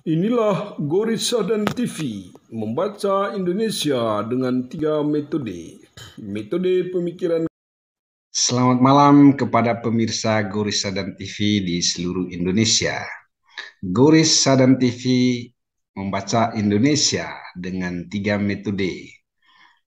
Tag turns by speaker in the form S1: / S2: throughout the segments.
S1: Inilah Gorissa dan TV, membaca Indonesia dengan 3 metode. Metode pemikiran.
S2: Selamat malam kepada pemirsa Gorissa dan TV di seluruh Indonesia. Gorissa dan TV membaca Indonesia dengan 3 metode.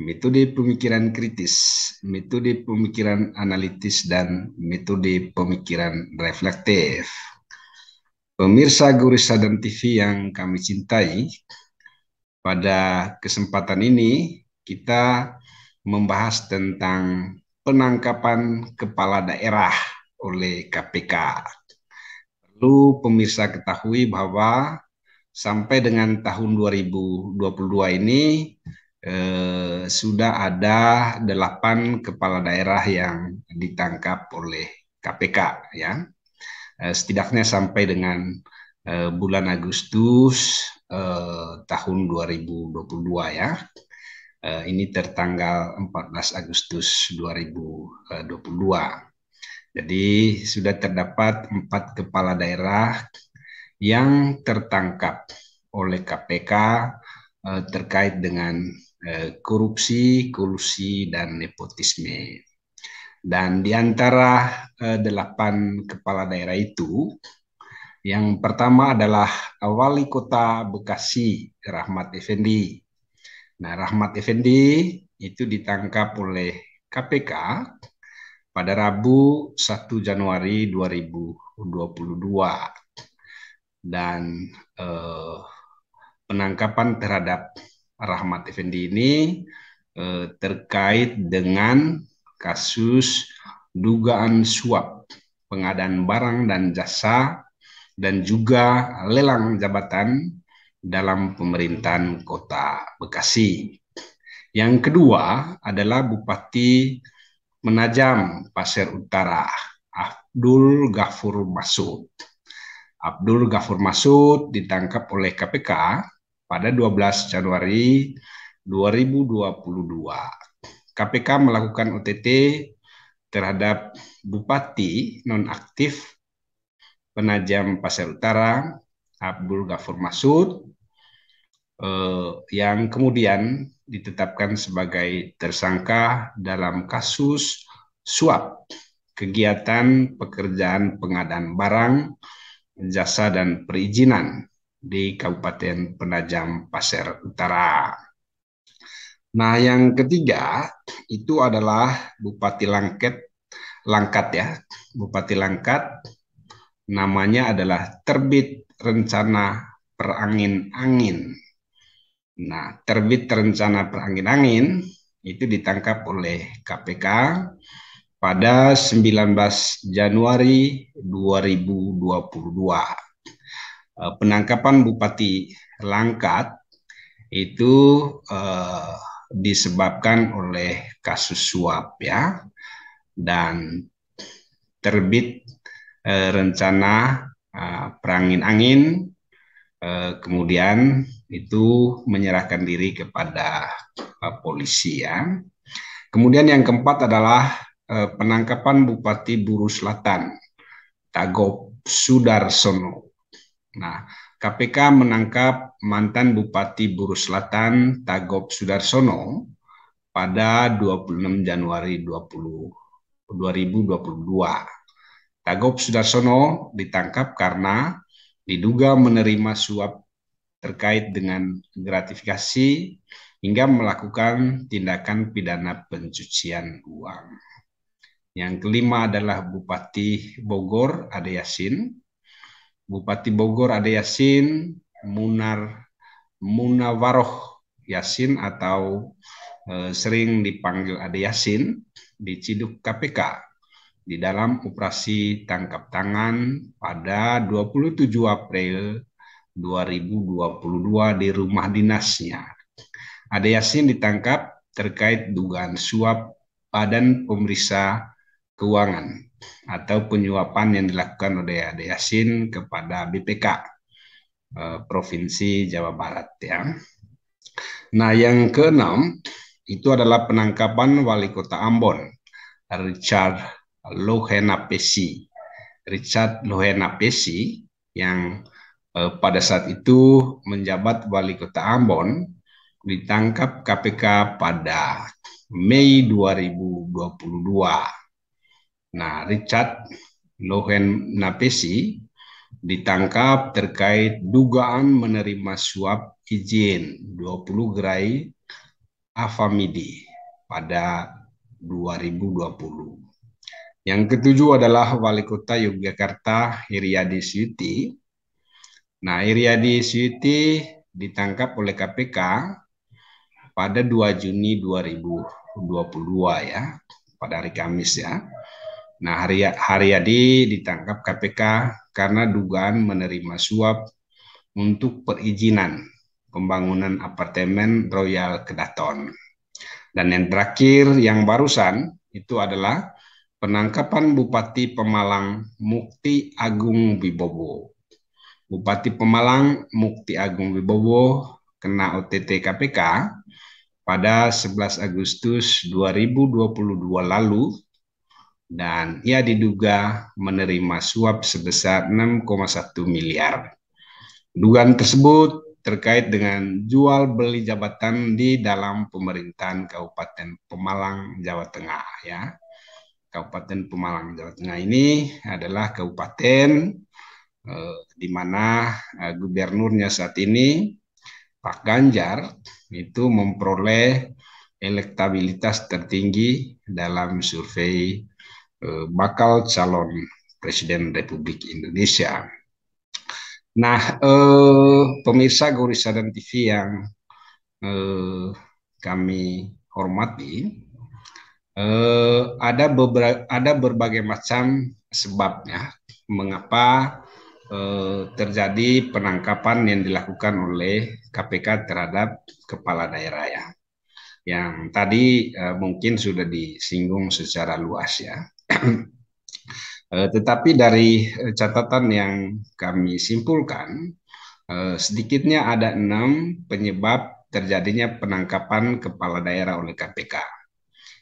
S2: Metode pemikiran kritis, metode pemikiran analitis, dan metode pemikiran reflektif. Pemirsa Gorissa dan TV yang kami cintai, pada kesempatan ini kita membahas tentang penangkapan kepala daerah oleh KPK. Perlu pemirsa ketahui bahwa sampai dengan tahun 2022 ini sudah ada 8 kepala daerah yang ditangkap oleh KPK, ya. Setidaknya sampai dengan bulan Agustus tahun 2022, ya. Ini tertanggal 14 Agustus 2022. Jadi sudah terdapat 4 kepala daerah yang tertangkap oleh KPK terkait dengan korupsi, kolusi, dan nepotisme. Dan di antara 8 kepala daerah itu, yang pertama adalah Wali Kota Bekasi, Rahmat Effendi. Nah, Rahmat Effendi itu ditangkap oleh KPK pada Rabu 1 Januari 2022. Dan penangkapan terhadap Rahmat Effendi ini terkait dengan kasus dugaan suap pengadaan barang dan jasa dan juga lelang jabatan dalam pemerintahan Kota Bekasi. Yang kedua adalah Bupati Penajam Pasir Utara, Abdul Ghafur Masud. Abdul Ghafur Masud ditangkap oleh KPK pada 12 Januari 2022. KPK melakukan OTT terhadap Bupati nonaktif Penajam Pasir Utara, Abdul Ghafur Masud, yang kemudian ditetapkan sebagai tersangka dalam kasus suap kegiatan pekerjaan pengadaan barang, jasa, dan perizinan di Kabupaten Penajam Pasir Utara. Nah, yang ketiga itu adalah Bupati Langkat, ya. Bupati Langkat namanya adalah Terbit Rencana Perangin-Angin. Nah, Terbit Rencana Perangin-Angin itu ditangkap oleh KPK pada 19 Januari 2022. Penangkapan Bupati Langkat itu disebabkan oleh kasus suap, ya, dan terbit rencana perangin-angin, kemudian itu menyerahkan diri kepada polisi, ya. Kemudian yang keempat adalah penangkapan Bupati Buru Selatan, Tagop Sudarsono. Nah, KPK menangkap mantan Bupati Buru Selatan, Tagop Sudarsono, pada 26 Januari 2022. Tagop Sudarsono ditangkap karena diduga menerima suap terkait dengan gratifikasi hingga melakukan tindakan pidana pencucian uang. Yang kelima adalah Bupati Bogor, Ade Yasin. Bupati Bogor Ade Yasin Munawaroh Yasin atau sering dipanggil Ade Yasin diciduk KPK di dalam operasi tangkap tangan pada 27 April 2022 di rumah dinasnya. Ade Yasin ditangkap terkait dugaan suap Badan Pemeriksa Keuangan atau penyuapan yang dilakukan oleh Ade Yasin kepada BPK Provinsi Jawa Barat, ya. Nah, yang keenam itu adalah penangkapan Wali Kota Ambon, Richard Lohenapesi. Richard Lohenapesi yang pada saat itu menjabat wali kota Ambon, ditangkap KPK pada Mei 2022. Nah, Richard Lohen Napesi ditangkap terkait dugaan menerima suap izin 20 gerai Afamidi pada 2020. Yang ketujuh adalah Wali Kota Yogyakarta Heriadi Suyuti. Nah, Heriadi Suyuti ditangkap oleh KPK pada 2 Juni 2022 ya, pada hari Kamis ya. Nah, Haryadi ditangkap KPK karena dugaan menerima suap untuk perizinan pembangunan apartemen Royal Kedaton. Dan yang terakhir, yang barusan itu adalah penangkapan Bupati Pemalang Mukti Agung Wibowo. Bupati Pemalang Mukti Agung Wibowo kena OTT KPK pada 11 Agustus 2022 lalu, dan ia diduga menerima suap sebesar 6,1 miliar. Dugaan tersebut terkait dengan jual beli jabatan di dalam pemerintahan Kabupaten Pemalang, Jawa Tengah ya. Kabupaten Pemalang, Jawa Tengah ini adalah kabupaten di mana gubernurnya saat ini Pak Ganjar itu memperoleh elektabilitas tertinggi dalam survei bakal calon Presiden Republik Indonesia. Nah, pemirsa Gorissa dan TV yang kami hormati, ada berbagai macam sebabnya mengapa terjadi penangkapan yang dilakukan oleh KPK terhadap kepala daerah ya. Yang tadi mungkin sudah disinggung secara luas ya. Tetapi dari catatan yang kami simpulkan, sedikitnya ada 6 penyebab terjadinya penangkapan kepala daerah oleh KPK.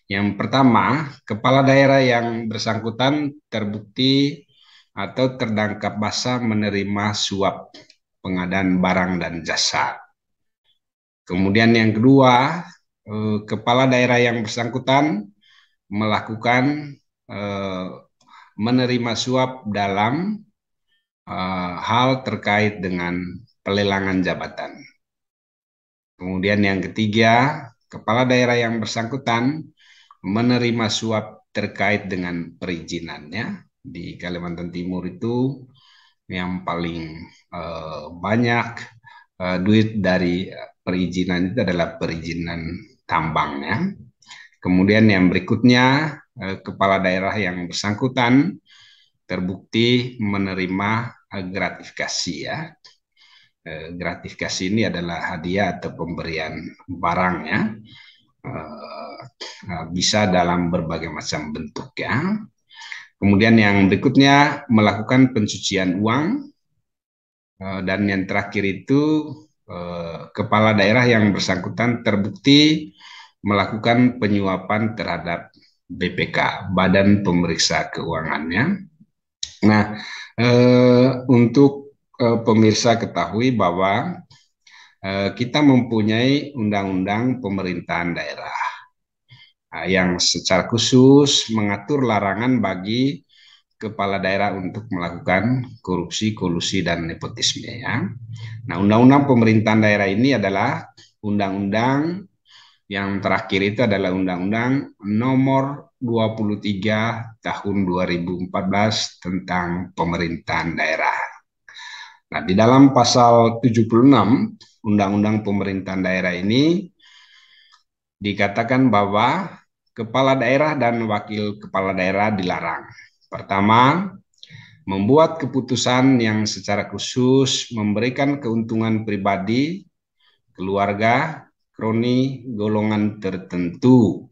S2: Yang pertama, kepala daerah yang bersangkutan terbukti atau terdangkap basah menerima suap pengadaan barang dan jasa. Kemudian yang kedua, kepala daerah yang bersangkutan melakukan menerima suap dalam hal terkait dengan pelelangan jabatan. Kemudian yang ketiga, kepala daerah yang bersangkutan menerima suap terkait dengan perizinannya. Di Kalimantan Timur itu yang paling banyak duit dari perizinan itu adalah perizinan tambangnya. Kemudian yang berikutnya, kepala daerah yang bersangkutan terbukti menerima gratifikasi ya. Gratifikasi ini adalah hadiah atau pemberian barang ya. Bisa dalam berbagai macam bentuk ya. Kemudian yang berikutnya melakukan pencucian uang, dan yang terakhir itu kepala daerah yang bersangkutan terbukti melakukan penyuapan terhadap BPK, Badan Pemeriksa Keuangannya. Nah, untuk pemirsa ketahui bahwa kita mempunyai undang-undang pemerintahan daerah yang secara khusus mengatur larangan bagi kepala daerah untuk melakukan korupsi, kolusi, dan nepotisme ya. Nah, undang-undang pemerintahan daerah ini adalah undang-undang yang terakhir itu adalah Undang-Undang Nomor 23 Tahun 2014 tentang pemerintahan daerah. Nah, di dalam pasal 76 Undang-Undang Pemerintahan Daerah ini dikatakan bahwa kepala daerah dan wakil kepala daerah dilarang. Pertama, membuat keputusan yang secara khusus memberikan keuntungan pribadi, keluarga, kroni, golongan tertentu,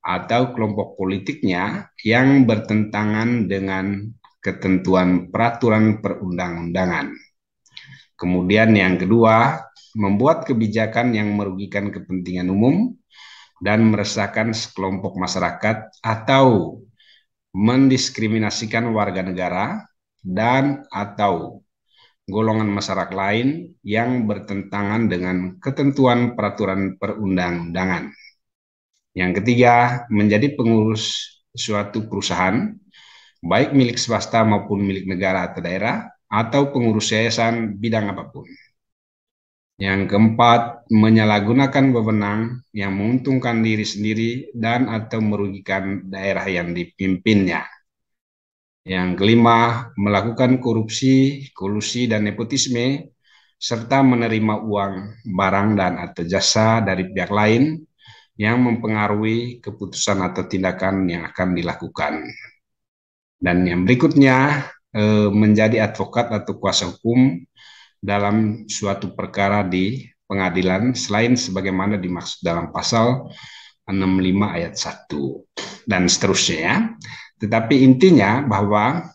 S2: atau kelompok politiknya yang bertentangan dengan ketentuan peraturan perundang-undangan. Kemudian yang kedua, membuat kebijakan yang merugikan kepentingan umum dan meresahkan sekelompok masyarakat atau mendiskriminasikan warga negara dan atau golongan masyarakat lain yang bertentangan dengan ketentuan peraturan perundang-undangan. Yang ketiga, menjadi pengurus suatu perusahaan, baik milik swasta maupun milik negara atau daerah, atau pengurus yayasan bidang apapun. Yang keempat, menyalahgunakan wewenang yang menguntungkan diri sendiri dan atau merugikan daerah yang dipimpinnya. Yang kelima, melakukan korupsi, kolusi, dan nepotisme, serta menerima uang, barang, dan atau jasa dari pihak lain yang mempengaruhi keputusan atau tindakan yang akan dilakukan. Dan yang berikutnya, menjadi advokat atau kuasa hukum dalam suatu perkara di pengadilan selain sebagaimana dimaksud dalam pasal 65 ayat 1 dan seterusnya ya. Tetapi intinya bahwa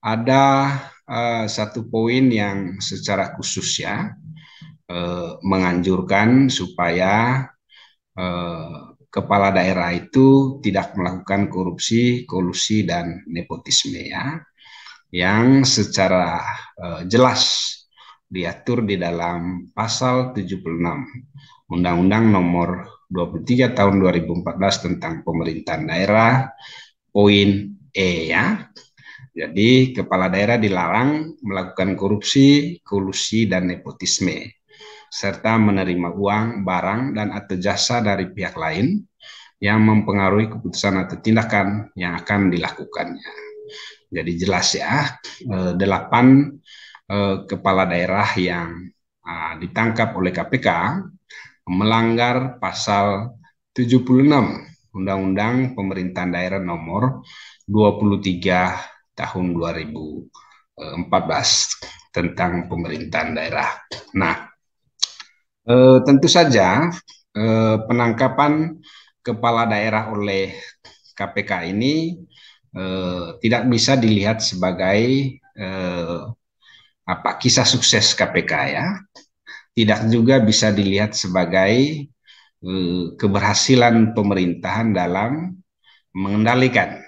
S2: ada satu poin yang secara khusus ya menganjurkan supaya kepala daerah itu tidak melakukan korupsi, kolusi, dan nepotisme ya, yang secara jelas diatur di dalam pasal 76 Undang-Undang Nomor 23 Tahun 2014 tentang Pemerintahan Daerah, poin E ya. Jadi kepala daerah dilarang melakukan korupsi, kolusi, dan nepotisme, serta menerima uang, barang, dan atau jasa dari pihak lain yang mempengaruhi keputusan atau tindakan yang akan dilakukannya. Jadi jelas ya, 8 kepala daerah yang ditangkap oleh KPK melanggar pasal 76 Undang-Undang Pemerintahan Daerah Nomor 23 Tahun 2014 tentang pemerintahan daerah. Nah, tentu saja penangkapan kepala daerah oleh KPK ini tidak bisa dilihat sebagai kisah sukses KPK ya. Tidak juga bisa dilihat sebagai keberhasilan pemerintahan dalam mengendalikan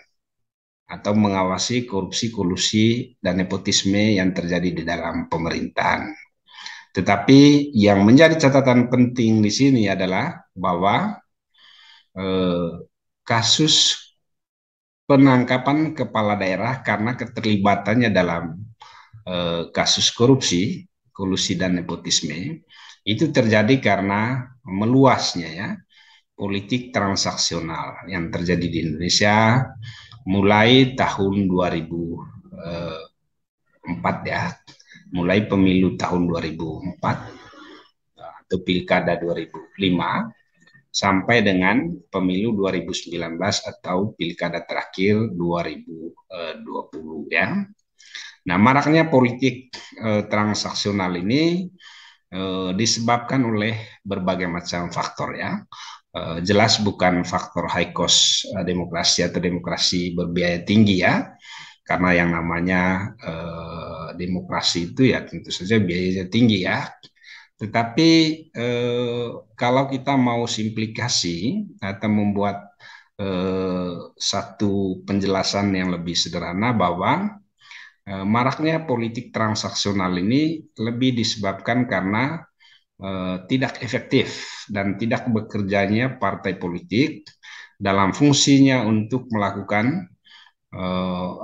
S2: atau mengawasi korupsi, kolusi, dan nepotisme yang terjadi di dalam pemerintahan. Tetapi yang menjadi catatan penting di sini adalah bahwa kasus penangkapan kepala daerah karena keterlibatannya dalam kasus korupsi, kolusi, dan nepotisme itu terjadi karena meluasnya ya politik transaksional yang terjadi di Indonesia mulai tahun 2004 ya, mulai pemilu tahun 2004 atau pilkada 2005 sampai dengan pemilu 2019 atau pilkada terakhir 2020 ya. Nah, maraknya politik transaksional ini disebabkan oleh berbagai macam faktor ya. Jelas bukan faktor high cost demokrasi atau demokrasi berbiaya tinggi ya, karena yang namanya demokrasi itu ya tentu saja biayanya tinggi ya. Tetapi kalau kita mau simplikasi atau membuat satu penjelasan yang lebih sederhana bahwa maraknya politik transaksional ini lebih disebabkan karena tidak efektif dan tidak bekerjanya partai politik dalam fungsinya untuk melakukan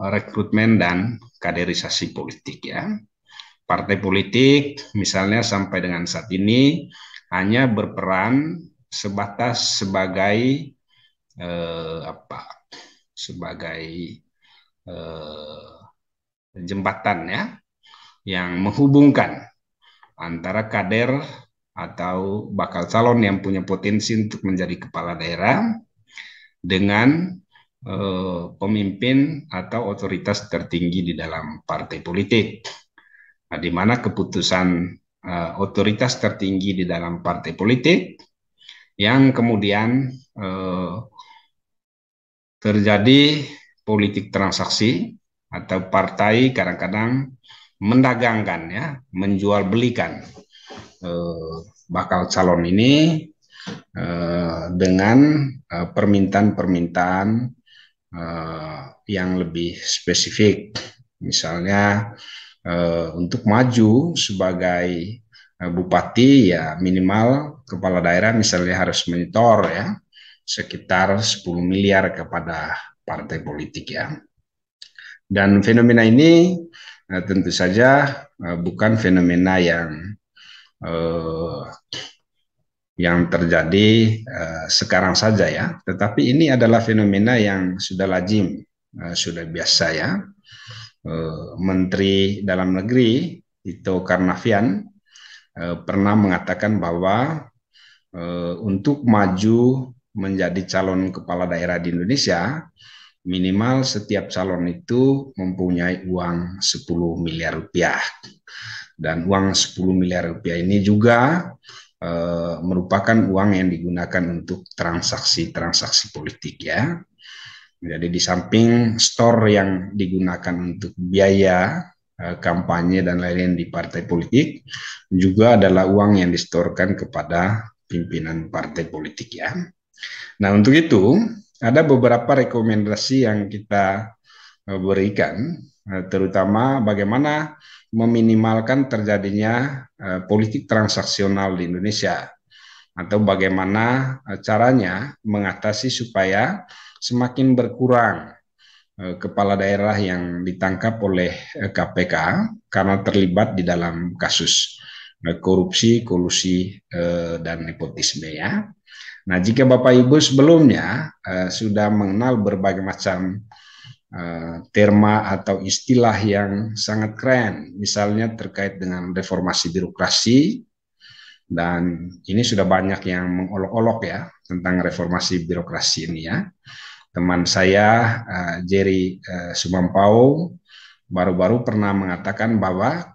S2: rekrutmen dan kaderisasi politik ya. Partai politik misalnya sampai dengan saat ini hanya berperan sebatas sebagai jembatan ya yang menghubungkan antara kader atau bakal calon yang punya potensi untuk menjadi kepala daerah dengan pemimpin atau otoritas tertinggi di dalam partai politik. Nah, di mana keputusan otoritas tertinggi di dalam partai politik yang kemudian terjadi politik transaksi atau partai kadang-kadang mendagangkan ya, menjual belikan bakal calon ini dengan permintaan-permintaan yang lebih spesifik Misalnya untuk maju sebagai bupati ya minimal kepala daerah misalnya harus menyetor ya sekitar 10 miliar kepada partai politik ya. Dan fenomena ini tentu saja bukan fenomena eh, yang terjadi sekarang saja ya, tetapi ini adalah fenomena yang sudah lazim, sudah biasa ya. Menteri Dalam Negeri Tito Karnavian pernah mengatakan bahwa untuk maju menjadi calon kepala daerah di Indonesia, minimal setiap calon itu mempunyai uang 10 miliar rupiah. Dan uang 10 miliar rupiah ini juga merupakan uang yang digunakan untuk transaksi-transaksi politik ya. Jadi di samping store yang digunakan untuk biaya kampanye dan lain-lain di partai politik, juga adalah uang yang distorkan kepada pimpinan partai politik ya. Nah untuk itu ada beberapa rekomendasi yang kita berikan, terutama bagaimana meminimalkan terjadinya politik transaksional di Indonesia, atau bagaimana caranya mengatasi supaya semakin berkurang kepala daerah yang ditangkap oleh KPK karena terlibat di dalam kasus korupsi, kolusi, dan nepotisme ya. Nah, jika Bapak Ibu sebelumnya sudah mengenal berbagai macam terma atau istilah yang sangat keren, misalnya terkait dengan reformasi birokrasi, dan ini sudah banyak yang mengolok-olok ya tentang reformasi birokrasi ini ya. Teman saya Jerry Sumampau baru-baru pernah mengatakan bahwa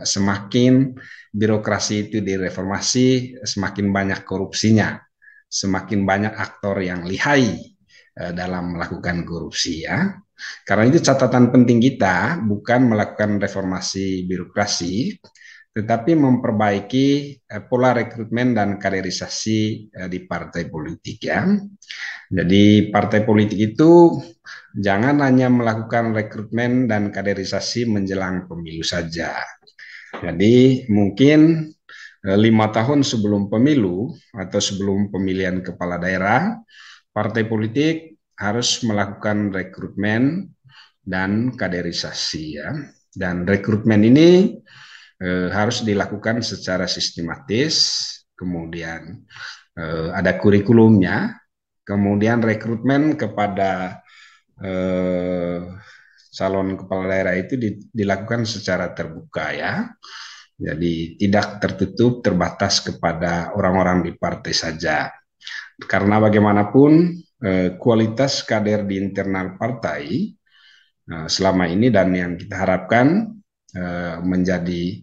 S2: semakin birokrasi itu direformasi, semakin banyak korupsinya, semakin banyak aktor yang lihai dalam melakukan korupsi ya. Karena itu catatan penting kita bukan melakukan reformasi birokrasi, tetapi memperbaiki pola rekrutmen dan kaderisasi di partai politik ya. Jadi partai politik itu jangan hanya melakukan rekrutmen dan kaderisasi menjelang pemilu saja. Jadi mungkin 5 tahun sebelum pemilu atau sebelum pemilihan kepala daerah, partai politik harus melakukan rekrutmen dan kaderisasi ya. Dan rekrutmen ini harus dilakukan secara sistematis, kemudian ada kurikulumnya, kemudian rekrutmen kepada calon kepala daerah itu dilakukan secara terbuka ya. Jadi tidak tertutup, terbatas kepada orang-orang di partai saja. Karena bagaimanapun kualitas kader di internal partai selama ini dan yang kita harapkan menjadi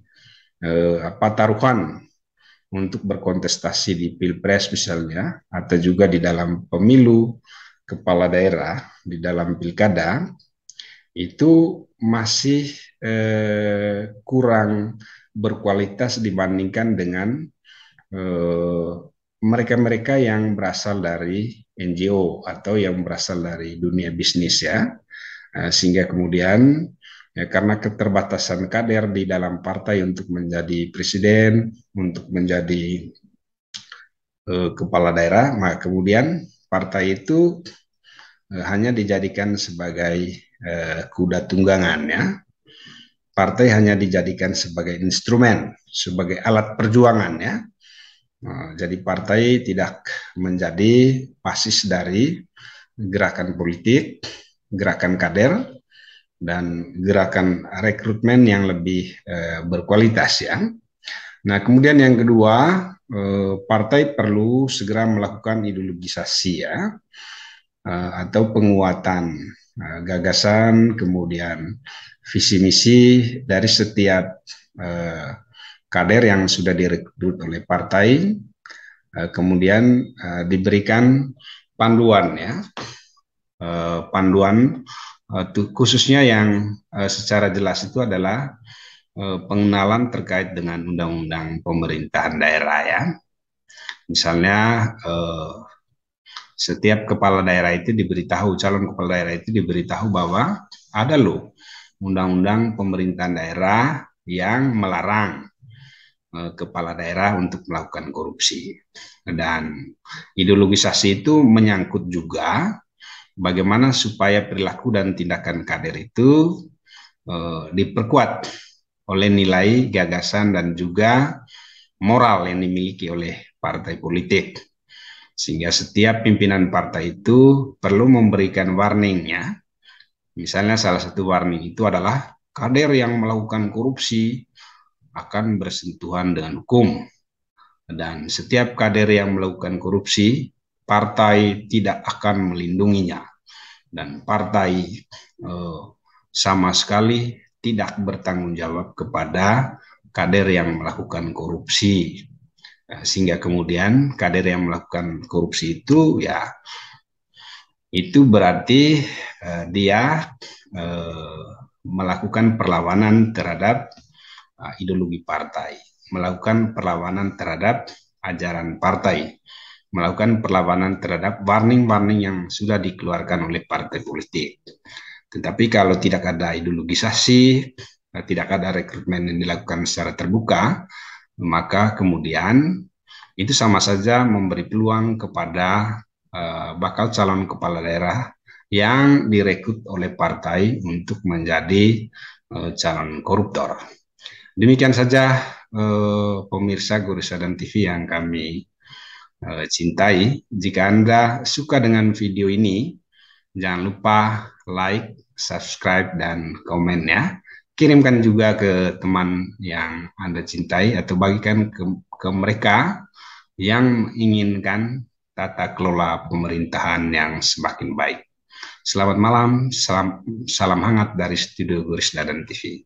S2: taruhan untuk berkontestasi di Pilpres misalnya, atau juga di dalam pemilu kepala daerah, di dalam pilkada, itu masih kurang berkualitas dibandingkan dengan mereka-mereka yang berasal dari NGO atau yang berasal dari dunia bisnis ya, sehingga kemudian ya, karena keterbatasan kader di dalam partai untuk menjadi presiden, untuk menjadi kepala daerah, maka kemudian partai itu hanya dijadikan sebagai kuda tunggangan ya. Partai hanya dijadikan sebagai instrumen, sebagai alat perjuangan ya. Jadi partai tidak menjadi basis dari gerakan politik, gerakan kader, dan gerakan rekrutmen yang lebih berkualitas ya. Nah, kemudian yang kedua, partai perlu segera melakukan ideologisasi ya, atau penguatan gagasan, kemudian visi misi dari setiap kader yang sudah direkrut oleh partai, kemudian diberikan panduan ya, panduan khususnya yang secara jelas itu adalah pengenalan terkait dengan undang-undang pemerintahan daerah ya. Misalnya setiap kepala daerah itu diberitahu, calon kepala daerah itu diberitahu bahwa ada loh undang-undang pemerintahan daerah yang melarang kepala daerah untuk melakukan korupsi. Dan ideologisasi itu menyangkut juga bagaimana supaya perilaku dan tindakan kader itu diperkuat oleh nilai, gagasan, dan juga moral yang dimiliki oleh partai politik. Sehingga setiap pimpinan partai itu perlu memberikan warningnya. Misalnya salah satu warning itu adalah kader yang melakukan korupsi akan bersentuhan dengan hukum. Dan setiap kader yang melakukan korupsi, partai tidak akan melindunginya. Dan partai sama sekali tidak bertanggung jawab kepada kader yang melakukan korupsi. Sehingga kemudian kader yang melakukan korupsi itu ya itu berarti dia melakukan perlawanan terhadap ideologi partai, melakukan perlawanan terhadap ajaran partai, melakukan perlawanan terhadap warning-warning yang sudah dikeluarkan oleh partai politik. Tetapi kalau tidak ada ideologisasi, tidak ada rekrutmen yang dilakukan secara terbuka, maka kemudian itu sama saja memberi peluang kepada bakal calon kepala daerah yang direkrut oleh partai untuk menjadi calon koruptor. Demikian saja pemirsa Gurisadan TV yang kami cintai. Jika Anda suka dengan video ini, jangan lupa like, subscribe, dan komen ya. Kirimkan juga ke teman yang Anda cintai atau bagikan ke mereka yang menginginkan tata kelola pemerintahan yang semakin baik. Selamat malam, salam hangat dari Studio Gurisadan TV.